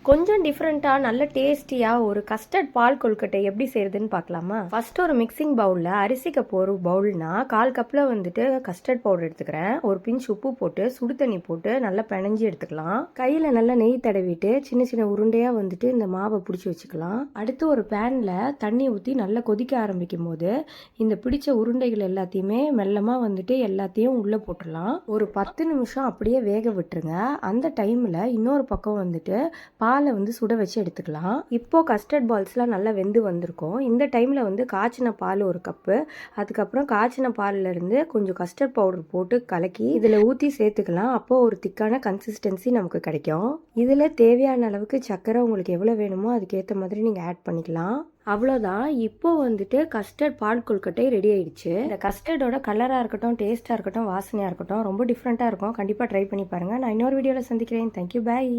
கொஞ்சம் டிஃப்ரெண்ட்டாக நல்ல டேஸ்டியாக ஒரு கஸ்டர்ட் பால் கொழுக்கட்டை எப்படி செய்யறதுன்னு பார்க்கலாமா? ஃபர்ஸ்ட் ஒரு மிக்சிங் பவுலில் அரிசி கப் ஒரு பவுல்னா 1/4 கப்பில் வந்துட்டு கஸ்டர்ட் பவுடர் எடுத்துக்கிறேன். ஒரு பிஞ்ச் உப்பு போட்டு சுடு தண்ணி போட்டு நல்லா பிணைஞ்சி எடுத்துக்கலாம். கையில் நல்லா நெய் தடவிட்டு சின்ன சின்ன உருண்டையாக வந்துட்டு இந்த மாவை பிடிச்சி வச்சுக்கலாம். அடுத்து ஒரு பேனில் தண்ணி ஊற்றி நல்லா கொதிக்க ஆரம்பிக்கும் போது இந்த பிடிச்ச உருண்டைகள் எல்லாத்தையுமே மெல்லமாக வந்துட்டு எல்லாத்தையும் உள்ளே போட்டுடலாம். ஒரு 10 நிமிஷம் அப்படியே வேக விட்டுருங்க. அந்த டைமில் இன்னொரு பக்கம் வந்துட்டு பாலை வந்து சுட வச்சு எடுத்துக்கலாம். இப்போ கஸ்டர்ட் பால்ஸ்லாம் நல்லா வெந்து வந்திருக்கும். இந்த டைமில் வந்து காய்ச்சின பால் ஒரு கப்பு, அதுக்கப்புறம் காய்ச்சின பாலில் இருந்து கொஞ்சம் கஸ்டர்ட் பவுடர் போட்டு கலக்கி இதில் ஊற்றி சேர்த்துக்கலாம். அப்போ ஒரு திக்கான கன்சிஸ்டன்சி நமக்கு கிடைக்கும். இதில் தேவையான அளவுக்கு சர்க்கரை உங்களுக்கு எவ்வளோ வேணுமோ அதுக்கேற்ற மாதிரி நீங்கள் ஆட் பண்ணிக்கலாம். அவ்வளோதான். இப்போ வந்துட்டு கஸ்டர்ட் பால் கொழுக்கட்டை ரெடி ஆயிடுச்சு. இந்த கஸ்டர்டோட கலராக இருக்கட்டும், டேஸ்ட்டாக இருக்கட்டும், வாசனையாக இருக்கட்டும் ரொம்ப டிஃப்ரெண்ட்டாக இருக்கும். கண்டிப்பாக ட்ரை பண்ணி பாருங்கள். நான் இன்னொரு வீடியோவில் சந்திக்கிறேன். தேங்க்யூ, பாய்.